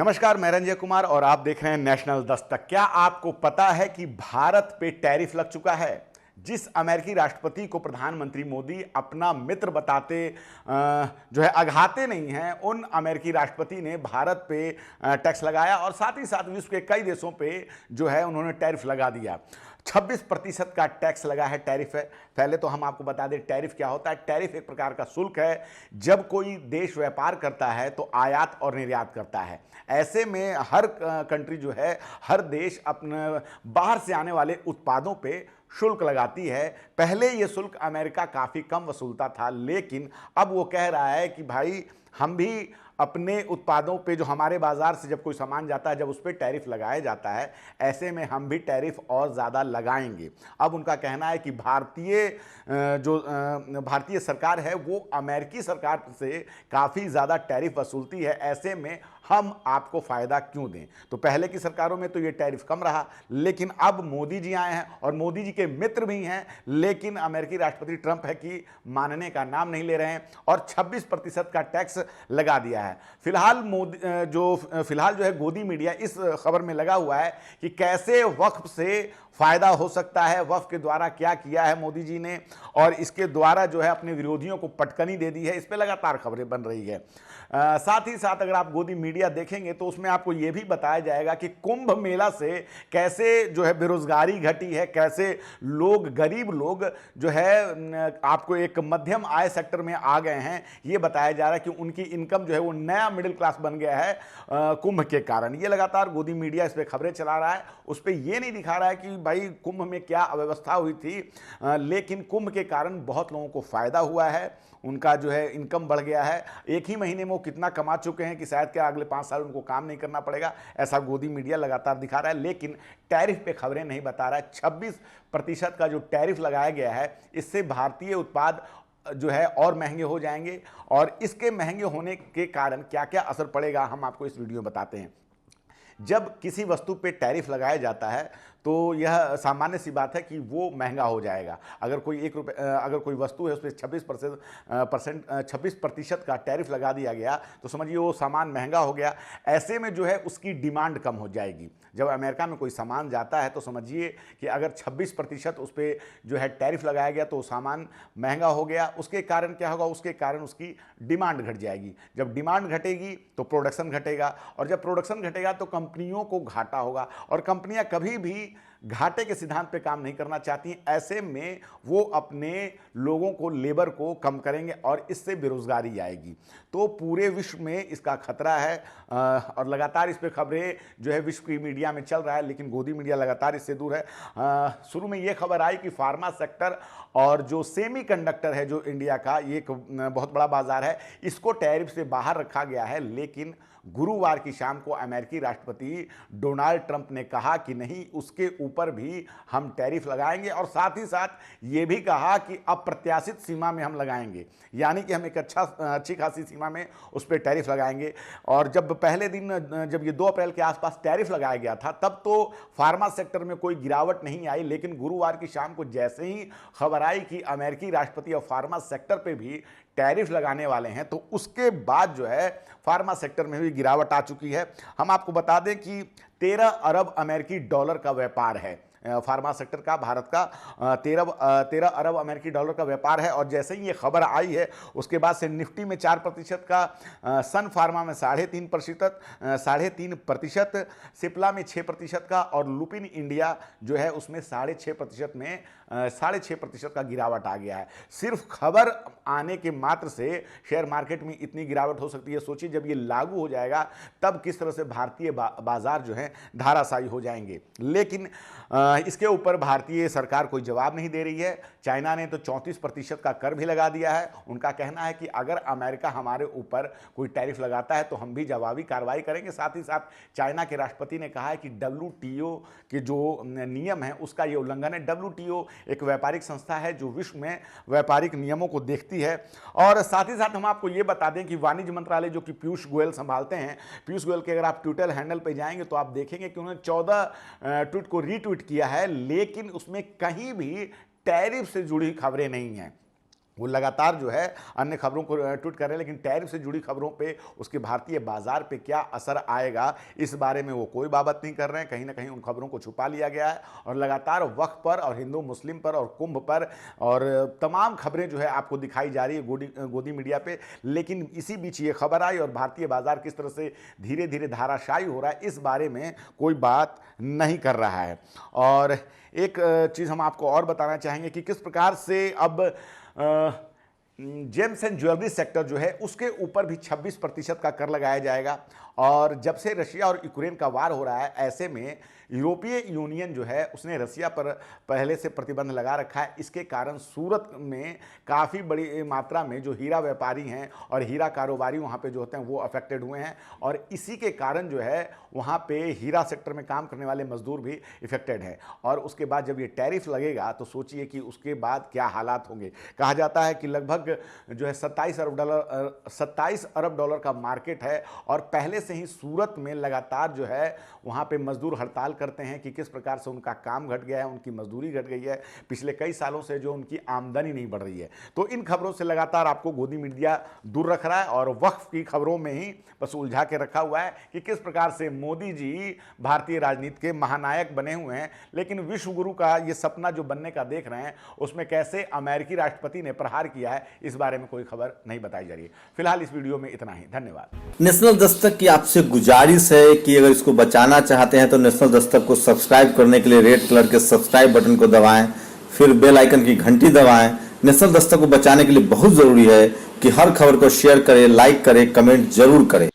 नमस्कार, मैं रंजय कुमार और आप देख रहे हैं नेशनल दस्तक। क्या आपको पता है कि भारत पे टैरिफ लग चुका है? जिस अमेरिकी राष्ट्रपति को प्रधानमंत्री मोदी अपना मित्र बताते जो है अघाते नहीं हैं, उन अमेरिकी राष्ट्रपति ने भारत पे टैक्स लगाया और साथ ही साथ विश्व के कई देशों पे जो है उन्होंने टैरिफ लगा दिया। 26% का टैक्स लगा है, टैरिफ है। पहले तो हम आपको बता दें टैरिफ क्या होता है। टैरिफ एक प्रकार का शुल्क है। जब कोई देश व्यापार करता है तो आयात और निर्यात करता है। ऐसे में हर कंट्री जो है, हर देश अपने बाहर से आने वाले उत्पादों पे शुल्क लगाती है। पहले ये शुल्क अमेरिका काफ़ी कम वसूलता था, लेकिन अब वो कह रहा है कि भाई हम भी अपने उत्पादों पे, जो हमारे बाजार से जब कोई सामान जाता है, जब उस पर टैरिफ लगाया जाता है, ऐसे में हम भी टैरिफ और ज़्यादा लगाएंगे। अब उनका कहना है कि भारतीय सरकार है वो अमेरिकी सरकार से काफ़ी ज़्यादा टैरिफ वसूलती है, ऐसे में हम आपको फ़ायदा क्यों दें। तो पहले की सरकारों में तो ये टैरिफ कम रहा, लेकिन अब मोदी जी आए हैं और मोदी जी के मित्र भी हैं, लेकिन अमेरिकी राष्ट्रपति ट्रंप है कि मानने का नाम नहीं ले रहे हैं और 26% का टैक्स लगा दिया है। फिलहाल जो है गोदी मीडिया इस खबर में लगा हुआ है कि कैसे वक्फ से फायदा हो सकता है, वक्फ के द्वारा क्या किया है मोदी जी ने, और इसके द्वारा जो है अपने विरोधियों को पटकनी दे दी है। इस पे लगातार खबरें बन रही है। साथ ही साथ अगर आप गोदी मीडिया देखेंगे तो उसमें आपको यह भी बताया जाएगा कि कुंभ मेला से कैसे जो है बेरोजगारी घटी है, कैसे लोग, गरीब लोग जो है आपको एक मध्यम आय सेक्टर में आ गए हैं। ये बताया जा रहा है कि उनकी इनकम जो है वो नया मिडिल क्लास बन गया है कुंभ के कारण। ये लगातार गोदी मीडिया इस पर खबरें चला रहा है। उस पर यह नहीं दिखा रहा है कि भाई कुंभ में क्या अव्यवस्था हुई थी, लेकिन कुंभ के कारण बहुत लोगों को फायदा हुआ है, उनका जो है इनकम बढ़ गया है। एक ही महीने में वो कितना कमा चुके हैं कि शायद क्या अगले 5 साल उनको काम नहीं करना पड़ेगा, ऐसा गोदी मीडिया लगातार दिखा रहा है। लेकिन टैरिफ पे खबरें नहीं बता रहा है। 26% का जो टैरिफ लगाया गया है, इससे भारतीय उत्पाद जो है और महंगे हो जाएंगे, और इसके महंगे होने के कारण क्या क्या असर पड़ेगा हम आपको इस वीडियो में बताते हैं। जब किसी वस्तु पे टैरिफ लगाया जाता है तो यह सामान्य सी बात है कि वो महंगा हो जाएगा। अगर कोई अगर कोई वस्तु है उस पर 26% का टैरिफ लगा दिया गया तो समझिए वो सामान महंगा हो गया। ऐसे में जो है उसकी डिमांड कम हो जाएगी। जब अमेरिका में कोई सामान जाता है तो समझिए कि अगर 26% उस पर जो है टैरिफ लगाया गया तो सामान महंगा हो गया। उसके कारण क्या होगा, उसके कारण उसकी डिमांड घट जाएगी। जब डिमांड घटेगी तो प्रोडक्शन घटेगा, और जब प्रोडक्शन घटेगा तो कंपनियों को घाटा होगा, और कंपनियां कभी भी घाटे के सिद्धांत पे काम नहीं करना चाहती। ऐसे में वो अपने लोगों को, लेबर को कम करेंगे और इससे बेरोजगारी आएगी। तो पूरे विश्व में इसका खतरा है और लगातार इस पे खबरें जो है विश्व की मीडिया में चल रहा है, लेकिन गोदी मीडिया लगातार इससे दूर है। शुरू में ये खबर आई कि फार्मा सेक्टर और जो सेमीकंडक्टर है, जो इंडिया का ये एक बहुत बड़ा बाजार है, इसको टैरिफ से बाहर रखा गया है। लेकिन गुरुवार की शाम को अमेरिकी राष्ट्रपति डोनाल्ड ट्रंप ने कहा कि नहीं, उसके ऊपर भी हम टैरिफ लगाएंगे, और साथ ही साथ ये भी कहा कि अप्रत्याशित सीमा में हम लगाएंगे, यानी कि हम एक अच्छी खासी सीमा में उस पर टैरिफ लगाएंगे। और जब पहले दिन जब ये 2 अप्रैल के आसपास टैरिफ लगाया गया था, तब तो फार्मा सेक्टर में कोई गिरावट नहीं आई, लेकिन गुरुवार की शाम को जैसे ही खबर आई कि अमेरिकी राष्ट्रपति और फार्मा सेक्टर पे भी टैरिफ लगाने वाले हैं, तो उसके बाद जो है फार्मा सेक्टर में भी गिरावट आ चुकी है। हम आपको बता दें कि 13 अरब अमेरिकी डॉलर का व्यापार है फार्मा सेक्टर का, भारत का 13 अरब अमेरिकी डॉलर का व्यापार है। और जैसे ही ये खबर आई है उसके बाद से निफ्टी में 4% का, सन फार्मा में 3.5%, सिप्ला में 6% का, और लुपिन इंडिया जो है उसमें 6.5% में 6.5% का गिरावट आ गया है। सिर्फ खबर आने के मात्र से शेयर मार्केट में इतनी गिरावट हो सकती है। सोचिए जब ये लागू हो जाएगा तब किस तरह से भारतीय बाजार जो है धाराशायी हो जाएंगे। लेकिन इसके ऊपर भारतीय सरकार कोई जवाब नहीं दे रही है। चाइना ने तो 34% का कर भी लगा दिया है। उनका कहना है कि अगर अमेरिका हमारे ऊपर कोई टैरिफ लगाता है तो हम भी जवाबी कार्रवाई करेंगे। साथ ही साथ चाइना के राष्ट्रपति ने कहा है कि WTO के जो नियम है उसका ये उल्लंघन है। WTO एक व्यापारिक संस्था है जो विश्व में व्यापारिक नियमों को देखती है। और साथ ही साथ हम आपको ये बता दें कि वाणिज्य मंत्रालय जो कि पीयूष गोयल संभालते हैं, पीयूष गोयल के अगर आप ट्विटर हैंडल पर जाएंगे तो आप देखेंगे कि उन्होंने 14 ट्वीट को रीट्वीट किया है, लेकिन उसमें कहीं भी टैरिफ से जुड़ी खबरें नहीं हैं। वो लगातार जो है अन्य खबरों को ट्वीट कर रहे हैं, लेकिन टैरिफ से जुड़ी खबरों पे उसके भारतीय बाजार पे क्या असर आएगा इस बारे में वो कोई बात नहीं कर रहे हैं। कहीं ना कहीं उन खबरों को छुपा लिया गया है और लगातार वक्फ पर और हिंदू मुस्लिम पर और कुंभ पर और तमाम खबरें जो है आपको दिखाई जा रही है गोदी मीडिया पे। लेकिन इसी बीच ये खबर आई और भारतीय बाजार किस तरह से धीरे धीरे धाराशायी हो रहा है इस बारे में कोई बात नहीं कर रहा है। और एक चीज़ हम आपको और बताना चाहेंगे कि किस प्रकार से अब जेम्स एंड ज्वेलरी सेक्टर जो है उसके ऊपर भी 26% का कर लगाया जाएगा। और जब से रशिया और यूक्रेन का वार हो रहा है, ऐसे में यूरोपीय यूनियन जो है उसने रशिया पर पहले से प्रतिबंध लगा रखा है। इसके कारण सूरत में काफ़ी बड़ी मात्रा में जो हीरा व्यापारी हैं और हीरा कारोबारी वहाँ पे जो होते हैं वो अफेक्टेड हुए हैं और इसी के कारण जो है वहाँ पे हीरा सेक्टर में काम करने वाले मजदूर भी इफेक्टेड हैं। और उसके बाद जब ये टैरिफ लगेगा तो सोचिए कि उसके बाद क्या हालात होंगे। कहा जाता है कि लगभग जो है 27 अरब डॉलर का मार्केट है और पहले से ही सूरत में लगातार जो है वहाँ पे मजदूर हड़ताल करते हैं कि किस प्रकार से उनका काम घट गया है, उनकी मजदूरी घट गई है, पिछले कई सालों से जो उनकी आमदनी नहीं बढ़ रही है। तो इन खबरों से लगातार आपको गोदी मीडिया दूर रख रहा है और वक्फ की खबरों में ही बस उलझा के रखा हुआ है कि किस प्रकार से मोदी जी भारतीय राजनीति के महानायक बने हुए हैं, लेकिन विश्व गुरु का ये सपना जो बनने का देख रहे हैं उसमें कैसे अमेरिकी राष्ट्रपति ने प्रहार किया है इस बारे में कोई खबर नहीं बताई जा रही है। फिलहाल इस वीडियो में इतना ही, धन्यवाद। नेशनल दस्तक की आपसे गुजारिश है कि अगर इसको बचाना चाहते हैं तो नेशनल दस्तक को सब्सक्राइब करने के लिए रेड कलर के सब्सक्राइब बटन को दबाएं, फिर बेल आइकन की घंटी दबाएं। नेशनल दस्तक को बचाने के लिए बहुत जरूरी है कि हर खबर को शेयर करें, लाइक करें, कमेंट जरूर करें।